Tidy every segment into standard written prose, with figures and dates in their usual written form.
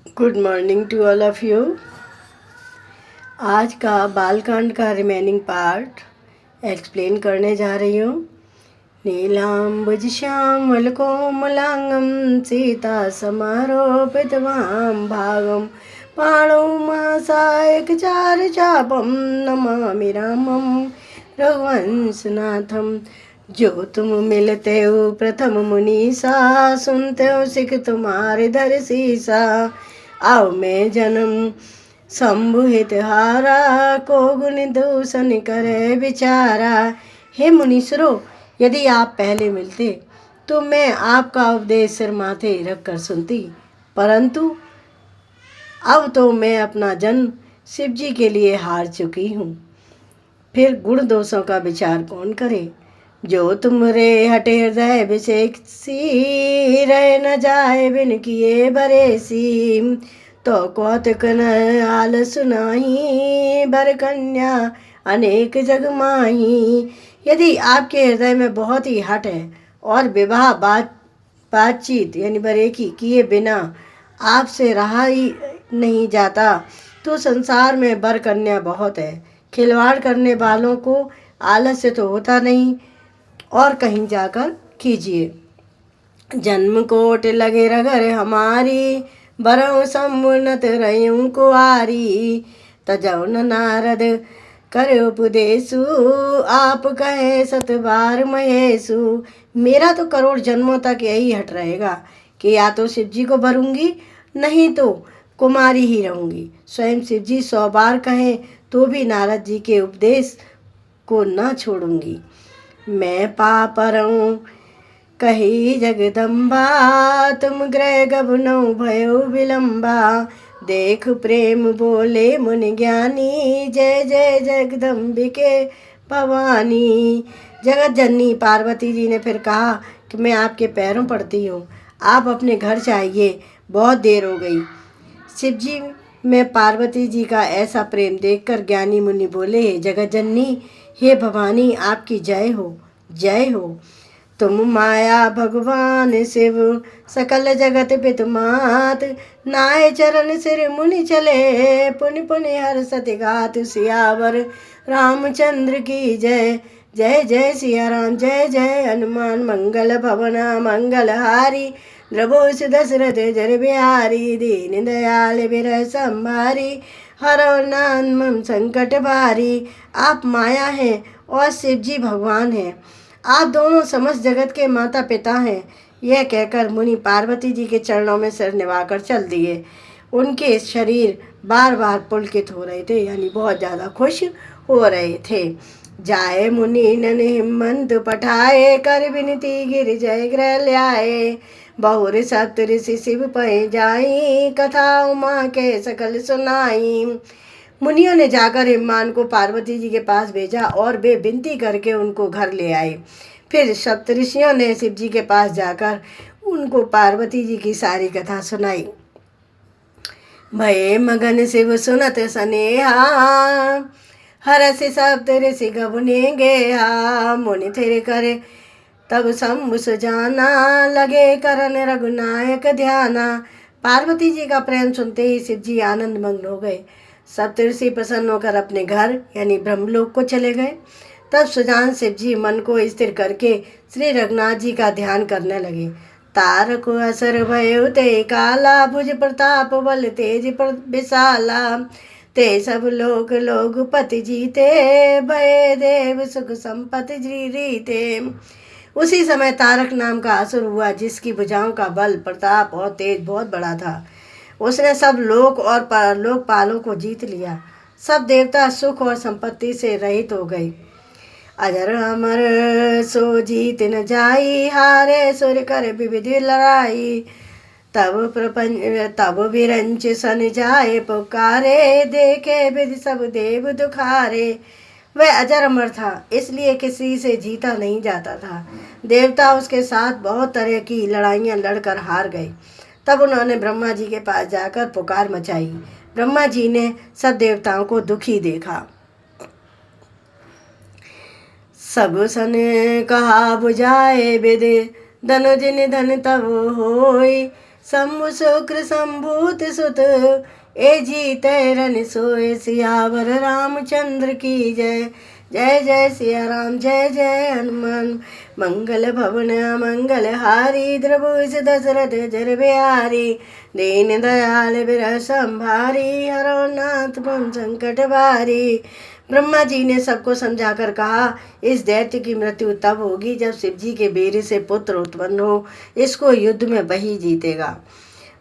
Good morning to all of you. आज का बालकांड का रिमेनिंग पार्ट एक्सप्लेन करने जा रही हूँ। नीलाम्बुज श्यामल कोमलांगम सीता समारोपित वाम भागम पाणौ महासायक चार चापम नमामि रामम रघुवंशनाथम। जो तुम मिलते हो प्रथम मुनीसा, सुनते हो सिख तुम्हारे धर सीसा। आओ मैं जन्म संभुहित हारा, को गुण दूषण करे विचारा। हे मुनीश्वरों, यदि आप पहले मिलते तो मैं आपका उपदेश सिर माथे रख कर सुनती, परंतु अब तो मैं अपना जन्म शिव जी के लिए हार चुकी हूँ। फिर गुण दोषों का विचार कौन करे। जो तुमरे हटे हृदय विषेक सी, रह न जाए बिन किए बरेसी। तो कौतुक न आल सुनाही, बर कन्या अनेक जग माही। यदि आपके हृदय में बहुत ही हट है और विवाह बातचीत यानी बरेकी किए बिना आपसे रहा ही नहीं जाता, तो संसार में बर कन्या बहुत है। खिलवाड़ करने वालों को आलस्य तो होता नहीं, और कहीं जाकर कीजिए। जन्म कोट लगे रगर हमारी, बरऊ समुन्नत रयूं कुआरी। तजौ न नारद करे उपदेशु, आप कहे सत बार महेशु। मेरा तो करोड़ जन्मों तक यही हट रहेगा कि या तो शिव जी को भरूंगी, नहीं तो कुमारी ही रहूंगी। स्वयं शिव जी 100 बार कहें तो भी नारद जी के उपदेश को न छोड़ूंगी। मैं पापरऊं कही जगदम्बा, तुम ग्रह गबनौ भयो विलंबा। देख प्रेम बोले मुनि ज्ञानी, जय जय जगदम्बिके भवानी। जगत जननी पार्वती जी ने फिर कहा कि मैं आपके पैरों पड़ती हूँ, आप अपने घर जाइए, बहुत देर हो गई। शिव जी में पार्वती जी का ऐसा प्रेम देखकर ज्ञानी मुनि बोले, जगत जननी, हे भवानी, आपकी जय हो, जय हो। तुम माया भगवान शिव, सकल जगत पित मात। नाय चरण सिर मुनि चले, पुनि पुनि हर सति गात। सियावर रामचंद्र की जय, जय जय सिया राम, जय जय हनुमान। मंगल भवना मंगलहारी, द्रभोष दशरथ जर बिहारी। दीन दयाल बिरह संभारी, हरो नाम संकट भारी। आप माया हैं और शिव जी भगवान हैं, आप दोनों समस्त जगत के माता पिता हैं। यह कहकर मुनि पार्वती जी के चरणों में सिर निभाकर चल दिए। उनके शरीर बार बार पुलकित हो रहे थे, यानी बहुत ज़्यादा खुश हो रहे थे। जाए मुनि नन हिमंत पठाए, कर विनती गिर जय ग्रह ल्याए। बहुर सप्त ऋषि शिव पै जाई, कथा उमा के सकल सुनाई। मुनियों ने जाकर हिममान को पार्वती जी के पास भेजा और वे विनती करके उनको घर ले आए। फिर सप्तऋषियों ने शिव जी के पास जाकर उनको पार्वती जी की सारी कथा सुनाई। भये मगन शिव सुनत सनेहा, हरसि सप्त ऋषि गबुने गेहा। मुनि थिर करे तब शंभु सुजाना, लगे करन रघुनायक ध्याना। पार्वती जी का प्रेम सुनते ही शिव जी आनंद मग्न हो गए। सप्तऋषि प्रसन्न होकर अपने घर यानी ब्रह्मलोक को चले गए। तब सुजान शिव जी मन को स्थिर करके श्री रघुनाथ जी का ध्यान करने लगे। तारक असर भयो ते काला, भुज प्रताप बल तेज विशाला। ते सब लोक लोकपति जीते, भय देव सुख संपत्ति रीते। उसी समय तारक नाम का असुर हुआ, जिसकी भुजाओं का बल प्रताप और तेज बहुत बड़ा था। उसने सब लोक और लोकपालों को जीत लिया। सब देवता सुख और संपत्ति से रहित हो गए। अजर अमर सो जीत न जाई, हारे सुर कर विविध लड़ाई। तब विरंच सन जाए पुकारे, देखे विधि सब देव दुखारे। वह अजर अमर था, इसलिए किसी से जीता नहीं जाता था। देवता उसके साथ बहुत तरह की लड़ाइयाँ लड़कर हार गए। तब उन्होंने ब्रह्मा जी के पास जाकर पुकार मचाई। ब्रह्मा जी ने सब देवताओं को दुखी देखा। सब सन कहा बुझाए विधि, धनुज निधन तब होई। शंभु शुक्र संभूत सुत, ए जी तैरन सोए, सियावर रामचंद्र की जय। जय जय सिया राम, जय जय हनुमान। मंगल भवन मंगल हारी, द्रभुज दशरथ जर बिहारी। दीन दयाल बिरह संभारी, हरो नाथ मम संकट भारी। ब्रह्मा जी ने सबको समझाकर कहा, इस दैत्य की मृत्यु तब होगी जब शिव जी के बेरे से पुत्र उत्पन्न हो। इसको युद्ध में वही जीतेगा।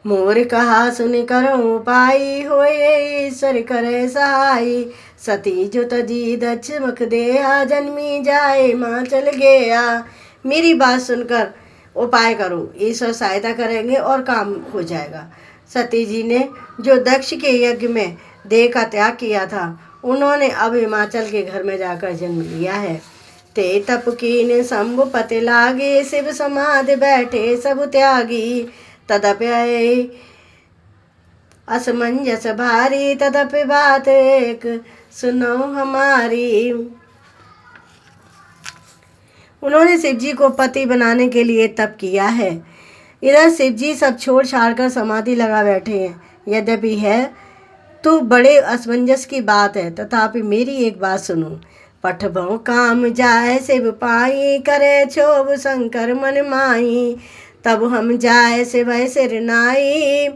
मोर कहा सुन करो उपाय, होए ईश्वर करे सहाय। सती जो तजी दक्ष मुख देहा, जन्मी जाए माँ चल गया। मेरी बात सुनकर उपाय करो, ईश्वर सहायता करेंगे और काम हो जाएगा। सती जी ने जो दक्ष के यज्ञ में देह का त्याग किया था, उन्होंने अब हिमाचल के घर में जाकर जन्म लिया है। ते तप कीन शंभु पति लागे, शिव समाधि बैठे सब त्यागी। तदप्य असमंजस भारी, तदप्य बात एक सुनो हमारी। उन्होंने शिव जी को पति बनाने के लिए तप किया है। इधर शिव जी सब छोड़ छाड़ कर समाधि लगा बैठे हैं। यद्यपि है तो बड़े असमंजस की बात है, तथापि मेरी एक बात सुनो। पठबों काम जाए शिव पाई, करे क्षोभ शंकर मन माई। तब हम जाए शिव सिर नाई,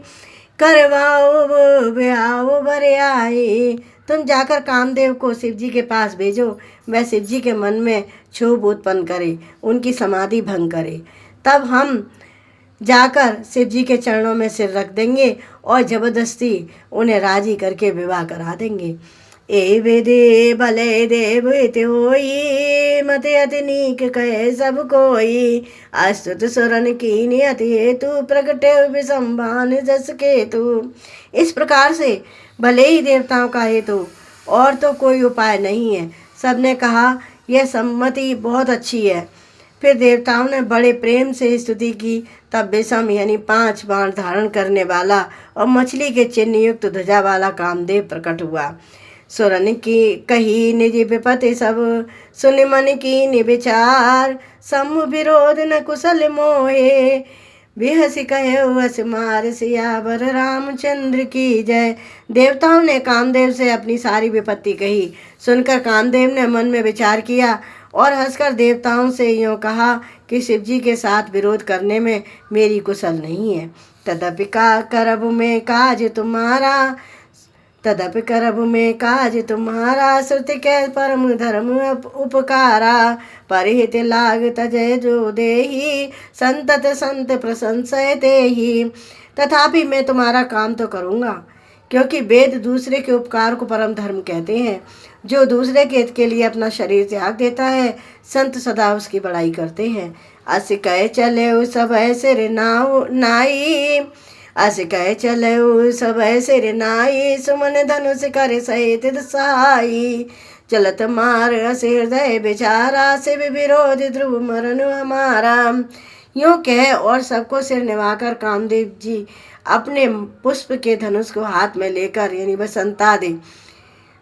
करवाओ ब्याओ बरियाई। तुम जाकर कामदेव को शिव जी के पास भेजो, वह शिव जी के मन में क्षोभ उत्पन्न करे, उनकी समाधि भंग करे। तब हम जाकर शिव जी के चरणों में सिर रख देंगे और जबरदस्ती उन्हें राजी करके विवाह करा देंगे। ए वेदे भले देव हित होई, मत अति नीक कहे सब कोई। अस्तुत सुरन कीन अति हेतु, प्रगटे विसंभान जस केतु। इस प्रकार से भले ही देवताओं का हेतु और तो कोई उपाय नहीं है। सबने कहा यह सम्मति बहुत अच्छी है। फिर देवताओं ने बड़े प्रेम से स्तुति की। तब विषम यानी 5 बाण धारण करने वाला और मछली के चिन्ह युक्त ध्वजा वाला कामदेव प्रकट हुआ। सुरन की कही निज विपत्ति सब, सुन मन की निविचार। समूह विरोध न कुशल मोहे, बिहसी कहे वस मार। सियावर रामचंद्र की जय। देवताओं ने कामदेव से अपनी सारी विपत्ति कही। सुनकर कामदेव ने मन में विचार किया और हंसकर देवताओं से यूँ कहा कि शिव जी के साथ विरोध करने में मेरी कुशल नहीं है। तदपि करब में काज तुम्हारा, तदपि करब में काज तुम्हारा। श्रुति के परम धर्म उपकारा, परिहित लाग तजय जो देही। संतत संत प्रशंसय तेहि। तथापि मैं तुम्हारा काम तो करूँगा, क्योंकि वेद दूसरे के उपकार को परम धर्म कहते हैं। जो दूसरे के हित के लिए अपना शरीर त्याग देता है, संत सदा उसकी बड़ाई करते हैं। अस कह चले सब ऐसे नाई, अस कह चले सब ऐसे नाई। सुमन धनुष कर सहित सहाई, चलत मार अस हृदय बेचारा। शिव विरोध ध्रुव मरण हमारा। यूँ कह और सबको सिर निभाकर कामदेव जी अपने पुष्प के धनुष को हाथ में लेकर यानी बसंतादि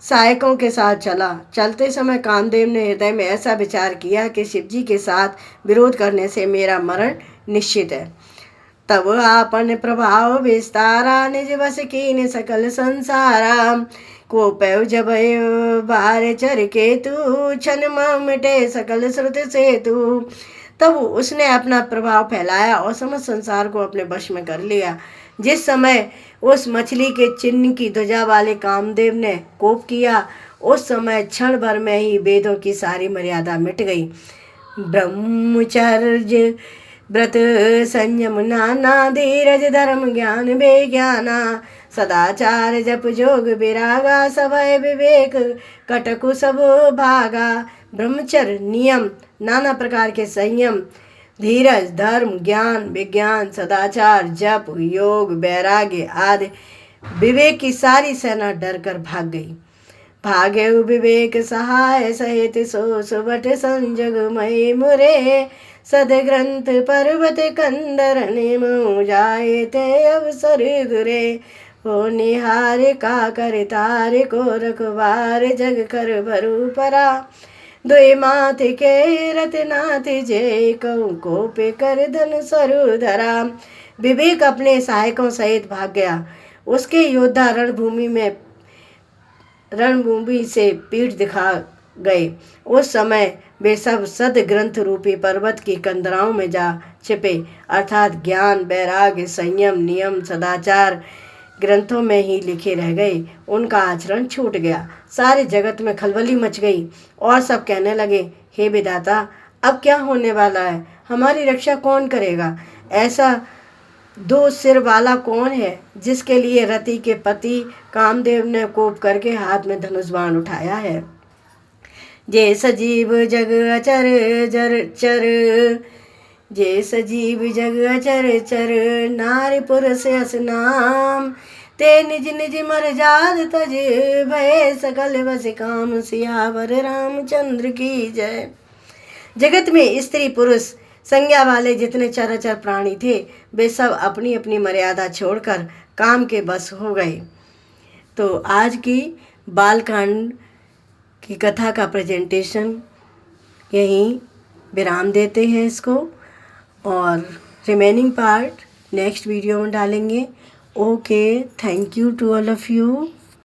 सहायकों के साथ चला। चलते समय कामदेव ने हृदय में ऐसा विचार किया कि शिव जी के साथ विरोध करने से मेरा मरण निश्चित है। तब आपन प्रभाव विस्तारा, निज बस कीन सकल संसारा। को पैव जब बार चर केतु, छन मिटे सकल श्रुत सेतु। तब उसने अपना प्रभाव फैलाया और समस्त संसार को अपने वश में कर लिया। जिस समय उस मछली के चिन्ह की ध्वजा वाले कामदेव ने कोप किया, उस समय क्षण भर में ही वेदों की सारी मर्यादा मिट गई। ब्रह्मचर्य व्रत संयम नाना, धीरज धर्म ज्ञान विज्ञाना। सदाचार जप जोग विरागा, सभय विवेक कटकु सब भागा। ब्रह्मचर्य नियम, नाना प्रकार के संयम, धीरज धर्म ज्ञान विज्ञान, सदाचार जप योग वैराग्य आदि विवेक की सारी सेना डर कर भाग गई। भागे विवेक सहाय सहित सो सुबट संजग मय मुरे। सदग्रंथ पर्वत कंदर निमो जाए ते अवसर दुरे। हो निहार का कर तार को रखवार, जग कर भरू परा। दुई माथ के रतनाथ जय, कहूँ को पे कर धन सरु धरा। विवेक अपने सहायकों सहित भाग गया। उसके योद्धा रणभूमि से पीठ दिखा गए। उस समय वे सब सद ग्रंथ रूपी पर्वत की कंदराओं में जा छिपे, अर्थात ज्ञान, वैराग्य, संयम, नियम, सदाचार ग्रंथों में ही लिखे रह गए। उनका आचरण छूट गया। सारे जगत में खलबली मच गई और सब कहने लगे, हे विधाता, अब क्या होने वाला है? हमारी रक्षा कौन करेगा? ऐसा दो सिर वाला कौन है जिसके लिए रति के पति कामदेव ने कोप करके हाथ में धनुष बाण उठाया है? जे सजीव जग अचर जर चर, जे सजीव जग अचर चर, नारी पुरुष अस नाम, ते निज निज मर जात तज, भय सकल बस काम, सियावर रामचंद्र की जय। जगत में स्त्री पुरुष संज्ञा वाले जितने चराचर प्राणी थे, वे सब अपनी अपनी मर्यादा छोड़कर काम के बस हो गए। तो आज की बालकांड की कथा का प्रेजेंटेशन यहीं विराम देते हैं इसको, और रिमेनिंग पार्ट नेक्स्ट वीडियो में डालेंगे। Okay, thank you to all of you.